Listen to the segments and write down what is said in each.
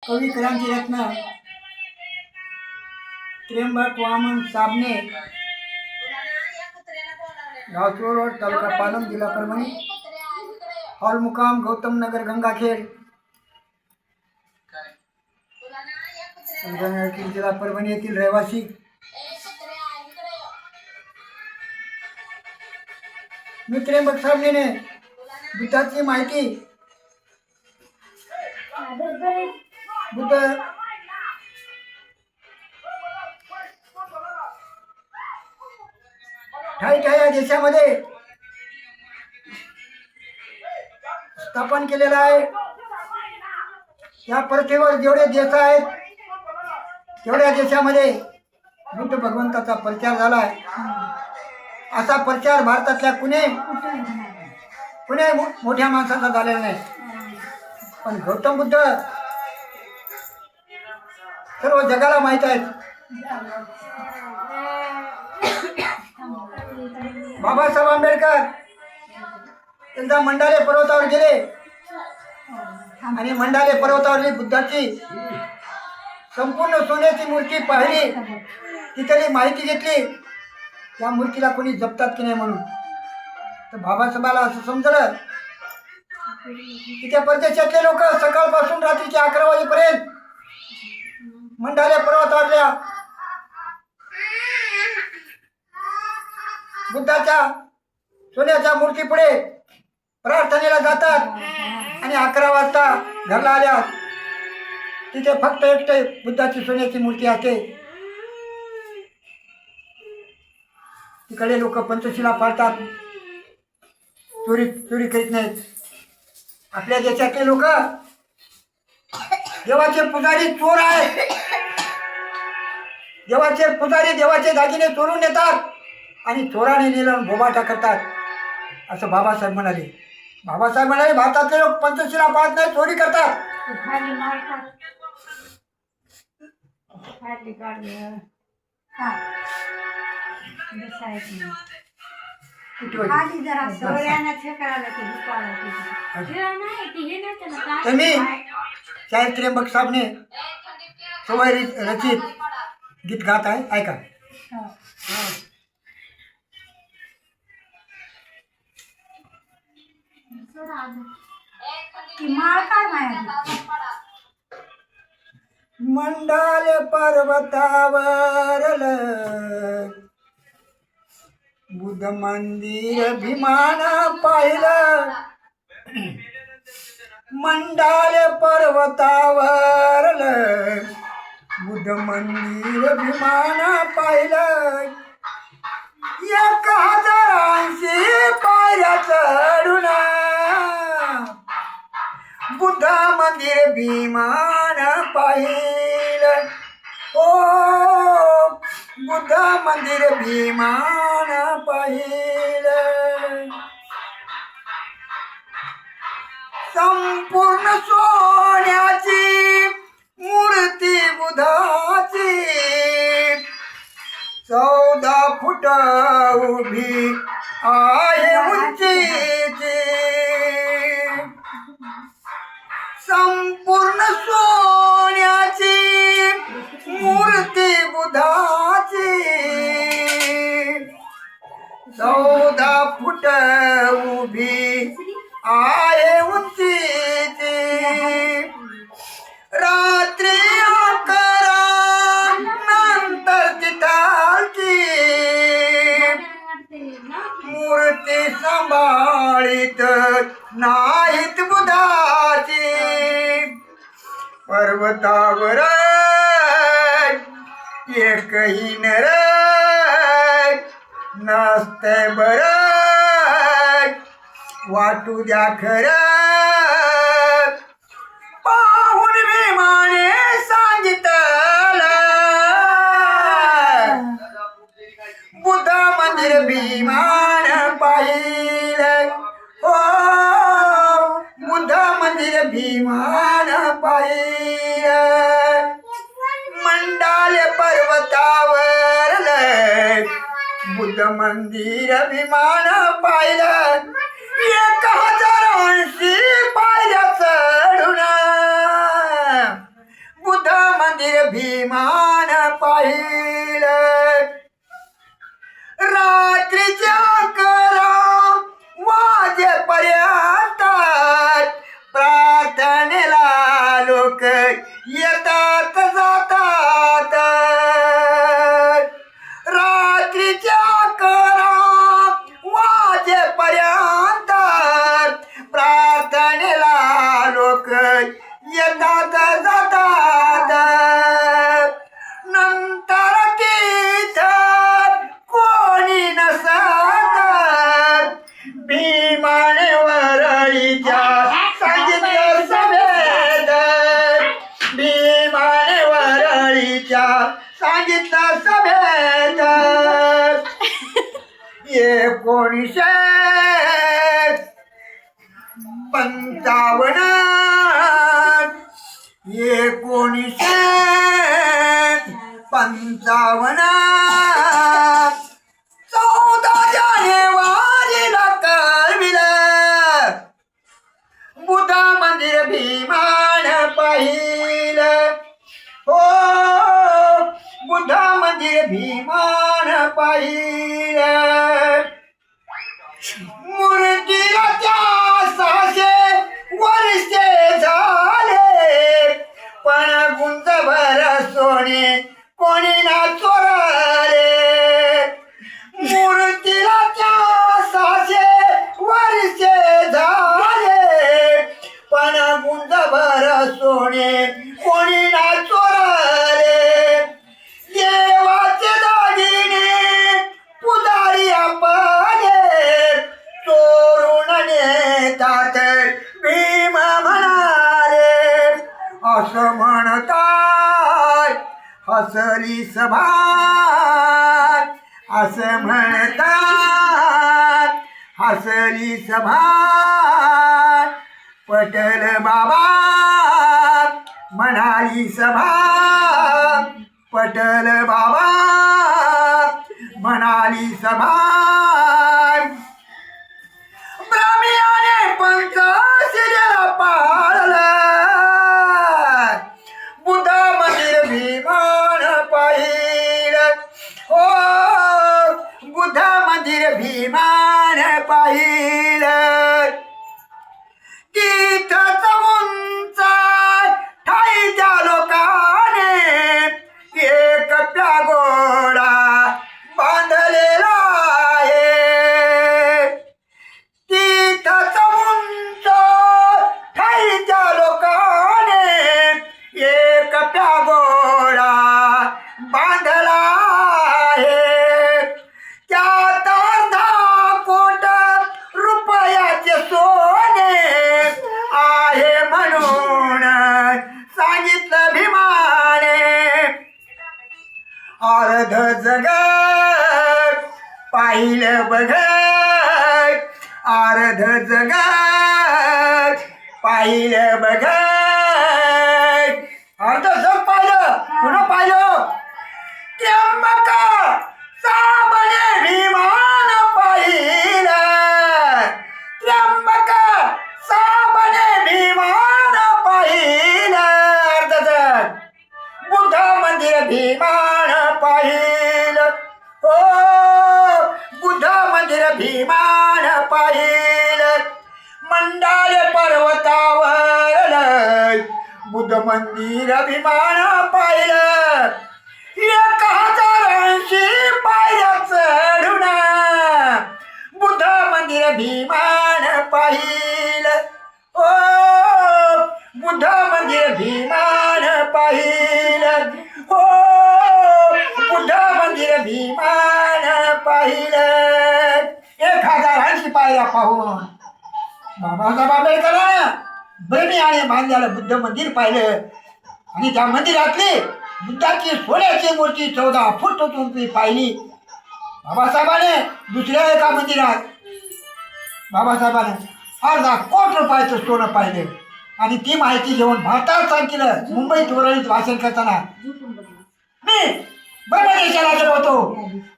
कवी क्रांतिरत्न त्र्यंबक वामन साबणे, गावचोर रोड, तालुका पालम, जिल्हा परभणी, हॉल मुकाम गौतम नगर, गंगाखेड, जिल्हा परभणी येथील रहिवासी. मी त्र्यंबक साबणेने बुद्धाची माहिती, बुद्ध ठाई ठाई या देशामध्ये स्थापन केलेला आहे. या पृथ्वीवर जेवढे देश आहेत तेवढ्या देशामध्ये बुद्ध भगवंताचा प्रचार झाला आहे. असा प्रचार भारतातल्या कुणी मोठ्या माणसाचा झालेला नाही. पण गौतम बुद्ध सर्व जगाला माहीत आहेत. बाबासाहेब आंबेडकर एकदा मंडाले पर्वतावर गेले आणि मंडाले पर्वतावरली बुद्धाची संपूर्ण सोन्याची मूर्ती पाहिली. तिथली माहिती घेतली, त्या मूर्तीला कोणी जपतात की नाही म्हणून. तर बाबासाहेबाला असं समजलं की त्या परदेशातले लोक सकाळपासून रात्रीचे 11 वाजेपर्यंत मंडाले पर्वतावरल्या बुद्धाच्या सोन्याच्या मूर्तीपुढे प्रार्थनेला जातात आणि 11 वाजता घरला आल्या तिथे फक्त एकटे बुद्धाची सोन्याची मूर्ती असते. तिकडे लोक पंचशिला पाळतात, चोरी करीत नाहीत. आपल्या देशातले लोक देवाचे पुजारी चोर आहेत. देवाचे पुजारी देवाचे दागिने चोरून नेतात आणि चोराने नेलं बोबाटा करतात, असं बाबासाहेब म्हणाले. बाबासाहेब म्हणाले भारतातले लोक पंचशिला पाळत नाही, चोरी करतात. मी शाहीर त्र्यंबक साबणे सवय रचित गीत गात आहे, ऐका. मंडाले पर्वतावरल बुद्ध मंदिर भीमान पाहिलं. मंडाले पर्वतावरल बुद्ध मंदिर भीमान पाहिलं. 1080 पायऱ्या चढून बुद्ध मंदिर भीमान पाहिलं. ओ बुद्ध मंदिर भीमान पाहिलं. संपूर्ण सोन्याची मूर्ती बुद्धाची 14 फूट उभी आहे उंचीची. संपूर्ण सोन्याची मूर्ती बुद्धाची 14 फूट उभी आहे उंचीची. रात्री 11 नंतर तिथालची मूर्ती सांभाळीत नाहीत बुद्धाची. पर्वतावर एकही नर नसते बर, वाटू द्या खरं पाहून विमाने सांगितलं. बुद्ध मंदिर भीमान पाहिलं. हो बुद्ध मंदिर भीमान पाहिलं. मंडाले पर्वतावर बुद्ध मंदिर भीमान पाहिलं. 1080 पायऱ्या चढून भीमान पाहिलं रात्रीच्या 11 वाजेपर्यंत प्रार्थनेला लोक येतात जातात रात्रीच्या 11 वाजेपर्यंत प्रार्थनेला लोक येतात जातात नंतर तिथं कोणी नसत भीमाने वरळीच्या सांगितलं सभेत भीमाने वरळीच्या सांगितलं सभेत 1955 14 जानेवारीला कळविलं बुद्ध मंदिर भीमान पाहिलं हो बुद्ध मंदिर भीमान पाहिलं मूर्तीला त्या 600 वर्षे झाले पण गुंजभर सोने कोणी ना चोरले मूर्तीला त्या 600 वर्षे झाले पण गुंजभर सोने कोणी ना चोरले देवाचे दागिने पुजारी आपले चोरून नेतात भीम म्हणाले असं म्हणतात हसली सभा असं म्हणतात हसली सभा पटल बाबा म्हणाली सभा पटल बाबा म्हणाली सभा ब्राह्मणाने पंचशिलेला पाळलं बुद्ध मंदिर भीमान पाहिलं हो बुद्ध मंदिर भीमान पाहिलं तिथंच उंच ठाई त्या लोकाने एक प्यागोडा बांधलेला आहे तिथंच उंच ठाई त्या लोकाने एक प्यागोडा बांधला आहे त्यात 10 कोटी रुपयाचे सोने आहे म्हणून सांगितलं भीमाने अर्ध जगत पाहिलं बघत अर्ध जगत पाहिलं बघत अर्ध जग पाहिलं पुन्हा पाहिलं त्र्यंबक साबणे भीमान पाहिलं त्र्यंबक साबणे भीमान पाहिलं अर्ध जग बुद्ध मंदिर भीमान पाहिलं हो बुद्ध मंदिर भीमान पाहिलं मंडाल पर्वतावर बुद्ध मंदिर भीमान पाहिलं 1080 पायऱ्या चढून बुद्ध मंदिर भीमान पाहिलं ओ बुद्ध मंदिर भीमान पाहिलं हो बुद्ध मंदिर भीमान पाहिलं 1080 पायऱ्या पाहून बाबासाहेब आंबेडकरांना बहिणी आणि बांधलेलं बुद्ध मंदिर पाहिलं आणि त्या मंदिरातली बुद्धाची सोन्याची मूर्ती 14 फूट उंची पाहिली बाबासाहेबाने दुसऱ्या एका मंदिरात बाबासाहेबाने अर्धा कोटी रुपयाचं सोनं पाहिलं आणि ती माहिती घेऊन भारतात सांगितलं मुंबईत वरळीत भाषण करताना मी बर्मा देशाला गेलो होतो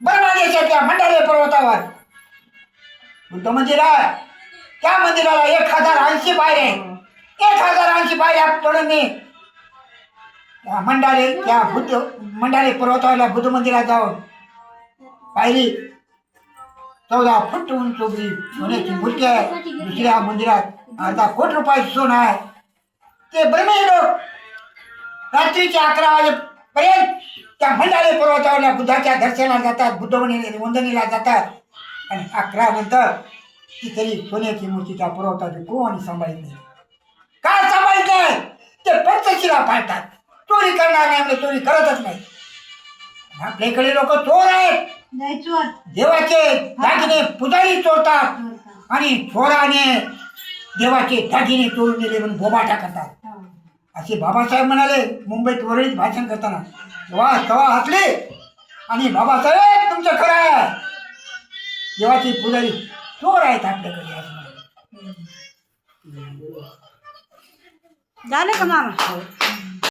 बर्मा देशाच्या मंडाले पर्वतावर बुद्ध मंदिर आहे त्या मंदिराला 1080 पायऱ्या 1080 पायऱ्या चढून मी त्या बुद्ध मंडाले पर्वतावरल्या बुद्ध मंदिरात जाऊन पाहिली 14 फूट उंच उभी सोन्याची मूर्ती आहे. दुसऱ्या मंदिरात अर्धा कोटी रुपयाचं सोनं आहे. ते ब्रह्मी लोक रात्रीच्या 11 वाजेपर्यंत त्या मंडाले पर्वतावरल्या बुद्धाच्या दर्शनाला जातात, बुद्ध वंदनेला जातात. आणि 11 नंतर ती तरी सोन्याची मूर्ती त्या पर्वताची कोणी सांभाळत नाही. काय सांभाळत नाही? ते पंचशिला पाळतात. चोरी करणार नाही म्हणजे चोरी करतच नाही. आपल्याकडे लोक चोर आहेत. देवाचे दागिने पुजारी चोरतात आणि चोराने देवाचे दागिने चोरून नेले म्हणून बोबाटा करतात. असे बाबासाहेब म्हणाले मुंबईत वरळीत भाषण करताना. तेव्हा हसले आणि बाबासाहेब तुमचं खरं आहे, देवाचे पुजारी चोर आहेत आपल्याकडे असं म्हणाले. झाले का मामा?